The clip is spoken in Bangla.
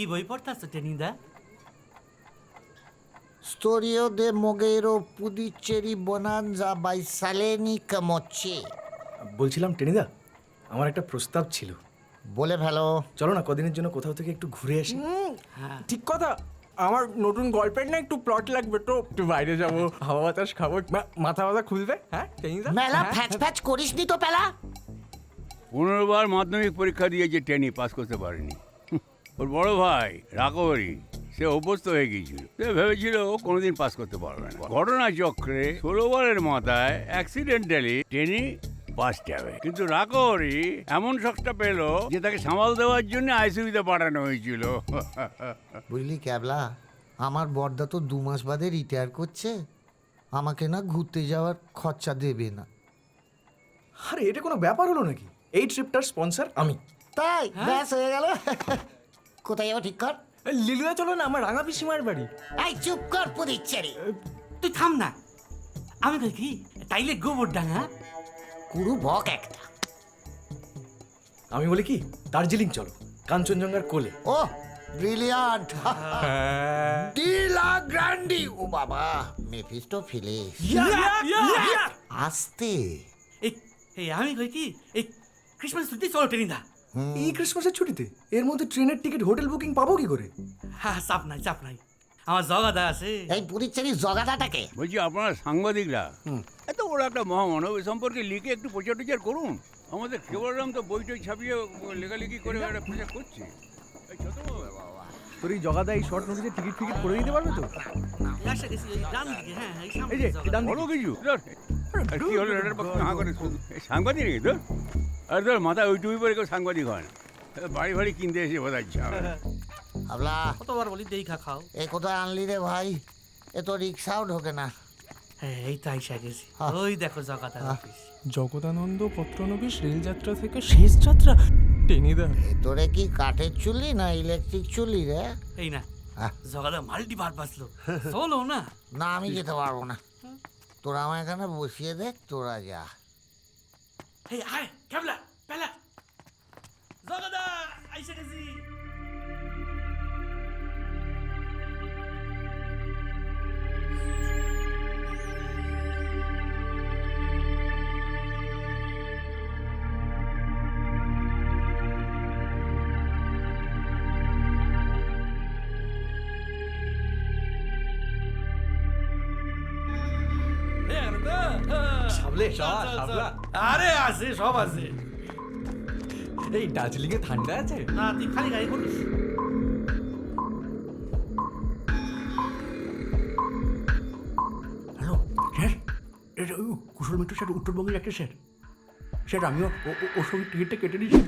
কি বই পড়তাছ Tenida? Storia de Moguero Pudicherry Bonanza by Saleni Camocci. বলছিলাম টেনিদা, আমার একটা প্রস্তাব ছিল। বলে ফেলো। চলো না কদিনের জন্য কোথাও থেকে একটু ঘুরে আসি। ঠিক কথা, আমার নতুন গল্পের না একটু প্লট লাগবে, তো একটু বাইরে যাবো, হাওয়া বাতাস খাবো, মাথা মাথা খুলবে। হ্যাঁ মেলা ফ্যাচ ফ্যাচ করিসনি তো পেলা। 15 বার মাধ্যমিক পরীক্ষা দিয়ে যে টেনি পাস করতে পারেনি, ওর বড় ভাই রাকবরি সে অভ্যস্ত হয়ে গিয়েছিল। সে ভেবেছিল ও কোনোদিন পাস করতে পারবে না। ঘটনা চক্রে 16 বারের মাথায় অ্যাক্সিডেন্টালি টেনি পাস যাবে, কিন্তু রাকবরি এমন শখটা পেল যে তাকে সামাল দেওয়ার জন্য আইসিইউতে পাঠানো হয়েছিল। বুঝলি ক্যাবলা, আমার বড়দা তো 2 মাস বাদে রিটায়ার করছে, আমাকে না ঘুরতে যাওয়ার খরচা দেবে না। আরে এটা কোনো ব্যাপার হলো নাকি? এই ট্রিপটার স্পন্সর আমি। তাই ব্যাস হয়ে গেল। কোথায় যাবো ঠিক কর। লিলুয়া চলো না আমার রাঙা পিসিমার বাড়ি। এই চুপ কর পুদিচ্ছেরি। তুই থাম না। আমি কই কি তাইলে গোবর ডাঙা? কুরু বক একটা। আমি বলি কি, দার্জিলিং চলো, কাঞ্চনজঙ্ঘার কোলে। ও ব্রিলিয়ান্ট। ডিলা গ্র্যান্ডি। ও বাবা, মেফিস্টো ফিলিস। আস্তে। এই আমি কই কি এই ক্রিসমাস ছুটি চলো টেনিদা। এই ক্রিসমাসের ছুটিতে এর মধ্যে ট্রেনের টিকিট, হোটেল বুকিং পাবো কি করে? হ্যাঁ, চাপ নাই চাপ নাই, আমার জগাদা আছে। এই পুদিচ্ছেরি জগাদাটাকে। বলছি আপনারা সাংবাদিকরা এত বড় একটা মহামানব সম্পর্কে লিখে একটু প্রচার টচার করুন। আমাদের কেবলরাম তো বই টই ছাপিয়ে লেখালেখি করে একটা প্রচার করছে। এই ছোট তোর এই জগাদা এই শর্ট নোটিসে টিকিট ফিকিট করে দিতে পারবে তো? আসা গেছি ওই ডান দিকে। হ্যাঁ, এই সামনে এই যে জগাদা। ডান বলো কিছু আর কি হলো এটার পক্ষে হাঁ করে সাংবাদিক নাকি তোর? আর তোর মাথা ওই টুপি পরে কেউ সাংবাদিক হয় না, বাড়ি বাড়ি কিনতে এসে বোঝাচ্ছে। হাবলা, কতবার বলি দেখা খাও। এ কোথায় আনলি রে ভাই? এ তো রিক্সাও ঢোকে না। হ্যাঁ, এই তো আইসা গেছি। হ্যাঁ। ওই দেখো জগাদার অফিস। জগদানন্দ পত্রনবিশ রেলযাত্রা থেকে শেষ যাত্রা। টেনিদা ভেতরে কি কাঠের চুলি না ইলেকট্রিক চুলি রে? এই না হ্যাঁ। জগাদা মাল্টি বার বাসলো। চলো না। না, আমি যেতে পারবো না। তোরা আমার এখানে বসিয়ে দে, তোরা যা। এই আয় ক্যাবলা পেলা জগাদা আইসা গেছি। সাবলে আরে আছে, সব আছে। এই দার্জিলিং এ ঠান্ডা আছে? না, তুই খালি গাড়ি করিস। হ্যালো স্যার, এটা কুশল মিত্র স্যার, উত্তরবঙ্গের একটা স্যার। স্যার আমিও ওর সঙ্গে টিকিটটা কেটে দিয়েছি।